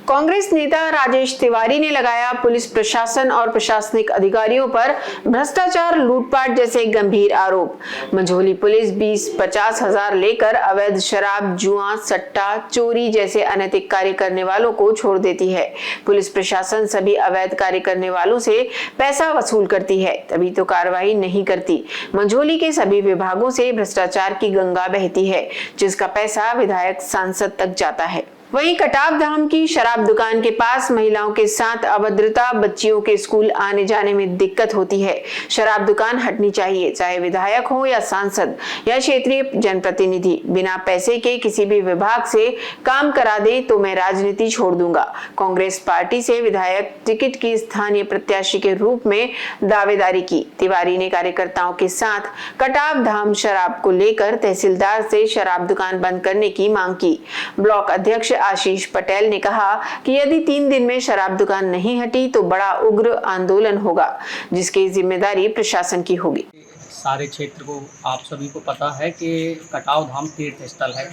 कांग्रेस नेता राजेश तिवारी ने लगाया पुलिस प्रशासन और प्रशासनिक अधिकारियों पर भ्रष्टाचार, लूटपाट जैसे गंभीर आरोप। मंझोली पुलिस 20-50 हजार लेकर अवैध शराब, जुआ, सट्टा, चोरी जैसे अनैतिक कार्य करने वालों को छोड़ देती है। पुलिस प्रशासन सभी अवैध कार्य करने वालों से पैसा वसूल करती है, तभी तो कार्रवाई नहीं करती। मंझोली के सभी विभागों से भ्रष्टाचार की गंगा बहती है, जिसका पैसा विधायक, सांसद तक जाता है। वहीं कटाव धाम की शराब दुकान के पास महिलाओं के साथ अभद्रता, बच्चियों के स्कूल आने जाने में दिक्कत होती है। शराब दुकान हटनी चाहिए, चाहे विधायक हो या सांसद या क्षेत्रीय जनप्रतिनिधि। बिना पैसे के किसी भी विभाग से काम करा दे तो मैं राजनीति छोड़ दूंगा। कांग्रेस पार्टी से विधायक टिकट की स्थानीय प्रत्याशी के रूप में दावेदारी की। तिवारी ने कार्यकर्ताओं के साथ कटाव धाम शराब को लेकर तहसीलदार से शराब दुकान बंद करने की मांग की। ब्लॉक अध्यक्ष आशीष पटेल ने कहा कि यदि 3 दिन में शराब दुकान नहीं हटी तो बड़ा उग्र आंदोलन होगा, जिसकी जिम्मेदारी प्रशासन की होगी। सारे क्षेत्र को आप सभी को पता है कि कटाव धाम तीर्थ स्थल है,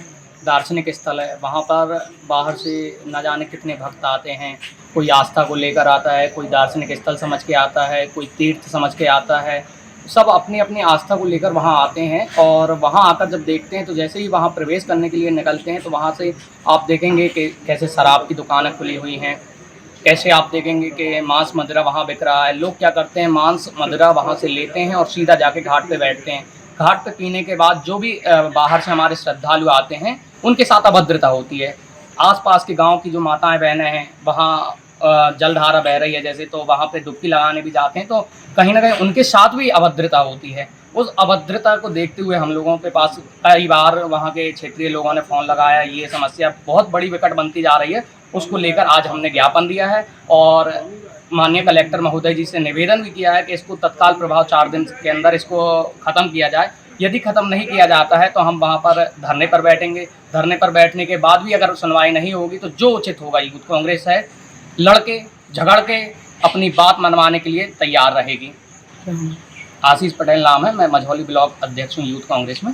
दार्शनिक स्थल है। वहाँ पर बाहर से न जाने कितने भक्त आते हैं। कोई आस्था को लेकर आता है, कोई दार्शनिक स्थल समझ के आता है, कोई तीर्थ समझ के आता है। सब अपनी अपनी आस्था को लेकर वहाँ आते हैं और वहाँ आकर जब देखते हैं तो जैसे ही वहाँ प्रवेश करने के लिए निकलते हैं तो वहाँ से आप देखेंगे कि कैसे शराब की दुकानें खुली हुई हैं, कैसे आप देखेंगे कि मांस मदिरा वहाँ बिक रहा है। लोग क्या करते हैं, मांस मदिरा वहाँ से लेते हैं और सीधा जाके घाट पे बैठते हैं। घाट पे पीने के बाद जो भी बाहर से हमारे श्रद्धालु आते हैं उनके साथ अभद्रता होती है। आसपास के गाँव की जो माताएँ बहनें हैं वहाँ जलधारा बह रही है जैसे, तो वहाँ पे डुबकी लगाने भी जाते हैं तो कहीं ना कहीं उनके साथ भी अभद्रता होती है। उस अभद्रता को देखते हुए हम लोगों के पास कई बार वहाँ के क्षेत्रीय लोगों ने फ़ोन लगाया। ये समस्या बहुत बड़ी विकट बनती जा रही है, उसको लेकर आज हमने ज्ञापन दिया है और माननीय कलेक्टर महोदय जी से निवेदन भी किया है कि इसको तत्काल प्रभाव 4 दिन के अंदर इसको ख़त्म किया जाए। यदि ख़त्म नहीं किया जाता है तो हम वहाँ पर धरने पर बैठेंगे। धरने पर बैठने के बाद भी अगर सुनवाई नहीं होगी तो जो उचित होगा यूथ कांग्रेस है लड़के झगड़ के अपनी बात मनवाने के लिए तैयार रहेगी। आशीष पटेल नाम है, मैं मंझोली ब्लॉक अध्यक्ष हूँ यूथ कांग्रेस में।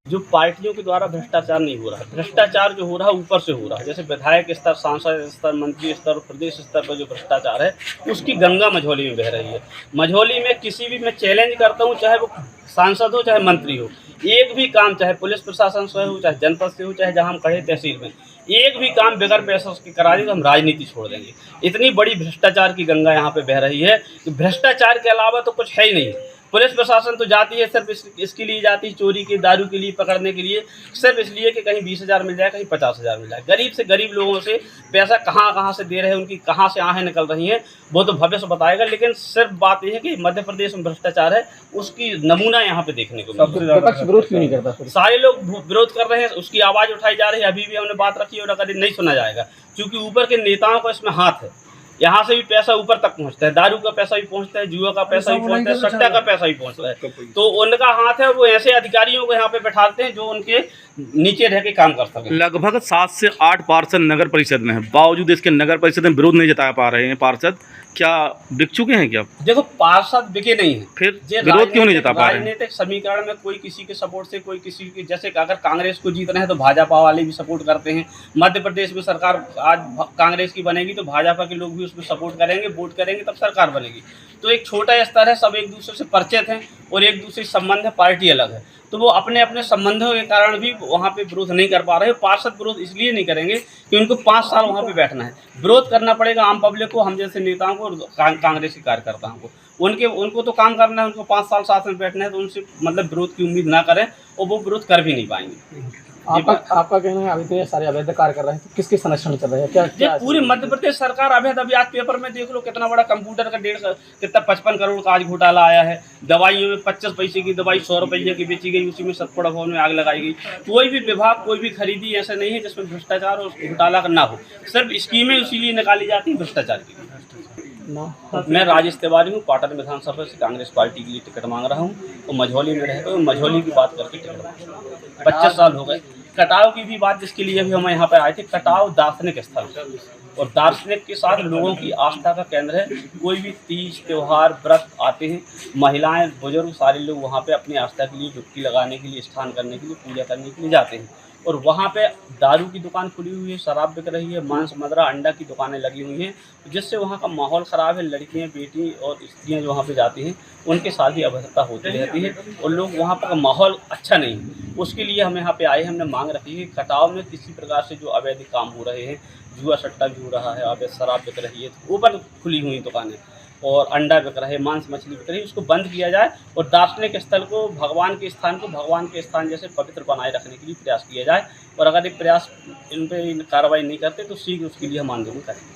जो पार्टियों के द्वारा भ्रष्टाचार नहीं हो रहा है, भ्रष्टाचार जो हो रहा है ऊपर से हो रहा है। जैसे विधायक स्तर, सांसद स्तर, मंत्री स्तर, प्रदेश स्तर पर जो भ्रष्टाचार है उसकी गंगा मंझोली में बह रही है। मंझोली में किसी भी मैं चैलेंज करता हूँ, चाहे वो सांसद हो चाहे मंत्री हो, एक भी काम चाहे पुलिस प्रशासन से हो, चाहे जनपद से हो, चाहे जहाँ हम खड़े तहसील में, एक भी काम बगैर पैसा उसके करा दी तो हम राजनीति छोड़ देंगे। इतनी बड़ी भ्रष्टाचार की गंगा यहाँ पे बह रही है कि भ्रष्टाचार के अलावा तो कुछ है ही नहीं। पुलिस प्रशासन तो जाती है सिर्फ इसके लिए जाती है, चोरी के, दारू के लिए, पकड़ने के लिए, सिर्फ इसलिए कि कहीं 20,000 मिल जाए, कहीं 50,000 मिल जाए। गरीब से गरीब लोगों से पैसा कहाँ से दे रहे हैं, उनकी कहाँ से आहें निकल रही हैं, वो तो भविष्य बताएगा। लेकिन सिर्फ बात यह है कि मध्य प्रदेश में भ्रष्टाचार है, उसकी नमूना यहाँ पे देखने को विपक्ष विरोध क्यों नहीं करता? सारे लोग विरोध कर रहे हैं, उसकी आवाज़ उठाई जा रही है। अभी भी हमने बात रखी और अगर नहीं सुना जाएगा, क्योंकि ऊपर के नेताओं का इसमें हाथ है। यहाँ से भी पैसा ऊपर तक पहुँचता है, दारू का पैसा भी पहुँचता है, जुआ का पैसा भी पहुँचता है, सट्टा का पैसा भी पहुँचता है। तो उनका हाथ है, वो ऐसे अधिकारियों को यहाँ पे बैठाते हैं जो उनके नीचे रह के काम कर सकें। लगभग 7 से 8 पार्षद नगर परिषद में है, बावजूद इसके नगर परिषद में विरोध नहीं जता पा रहे हैं। पार्षद क्या बिक चुके हैं क्या? देखो, पार्षद बिके नहीं है, फिर विरोध क्यों नहीं जता पा रहे हैं? राजनीतिक समीकरण में कोई किसी के सपोर्ट से, कोई किसी के, जैसे अगर कांग्रेस को जीतना है तो भाजपा वाले भी सपोर्ट करते हैं। मध्य प्रदेश में सरकार आज कांग्रेस की बनेगी तो भाजपा के लोग भी उसमें सपोर्ट करेंगे, वोट करेंगे, तब सरकार बनेगी। तो एक छोटा स्तर है, सब एक दूसरे से परिचित हैं और एक दूसरे से संबंध है, पार्टी अलग है, तो वो अपने अपने संबंधों के कारण भी वहाँ पे विरोध नहीं कर पा रहे। पार्षद विरोध इसलिए नहीं करेंगे कि उनको 5 साल वहाँ पे बैठना है। विरोध करना पड़ेगा आम पब्लिक को, हम जैसे नेताओं को और कांग्रेस के कार्यकर्ताओं को। उनको तो काम करना है, उनको 5 साल साथ में बैठना है, तो उनसे मतलब विरोध की उम्मीद ना करें और वो विरोध कर भी नहीं पाएंगे। आपका कहना है अभी तो ये सारे अवैध कार्य कर रहे हैं, तो किसके संरक्षण चल रहे हैं? क्या पूरी मध्य प्रदेश सरकार अवैध? अभी आज पेपर में देख लो कितना बड़ा कंप्यूटर का 55 करोड़ का आज घोटाला आया है। दवाइयों में 25 पैसे की दवाई 100 रुपये की बेची गई, उसी में सतपुड़ा भवन में आग लगाई गई। कोई भी विभाग, कोई भी खरीदी ऐसा नहीं है जिसमें भ्रष्टाचार और घोटाला ना हो। सिर्फ स्कीमें इसीलिए निकाली जाती है भ्रष्टाचार की। मैं राजेश तिवारी हूँ, पाटन विधानसभा से कांग्रेस पार्टी के लिए टिकट मांग रहा हूँ और मंझोली में रहकर हूँ। मंझोली की बात करके टिकट मांग रहा हूँ। 25 साल हो गए। कटाव की भी बात जिसके लिए भी हम यहाँ पर आए थे, कटाव दार्शनिक स्थल और दार्शनिक के साथ लोगों की आस्था का केंद्र है। कोई भी तीज, त्यौहार, व्रत आते हैं, महिलाएं, बुजुर्ग सारे लोग वहाँ पे अपनी आस्था के लिए, डुबकी लगाने के लिए, स्नान करने के लिए, पूजा करने के लिए जाते हैं। और वहाँ पे दारू की दुकान खुली हुई है, शराब बिक रही है, मांस मदिरा अंडा की दुकानें लगी हुई हैं, जिससे वहाँ का माहौल ख़राब है। लड़कियाँ बेटी और स्त्रियाँ जो वहाँ पे जाती हैं उनके साथ भी अभद्रता होती रहती है और लोग वहाँ पर का माहौल अच्छा नहीं है। उसके लिए हम यहाँ पे आए, हमने मांग रखी है कटाव में किसी प्रकार से जो अवैध काम हो रहे हैं, जुआ सट्टा भी हो रहा है, अवैध शराब बिक रही है, ऊपर खुली हुई दुकानें और अंडा बिक रहा है, मांस मछली बिक रही है, उसको बंद किया जाए और दार्शनिक स्थल को, भगवान के स्थान को भगवान के स्थान जैसे पवित्र बनाए रखने के लिए प्रयास किया जाए। और अगर ये प्रयास इन पर कार्रवाई नहीं करते तो शीघ्र उसके लिए हम आंदोलन करेंगे।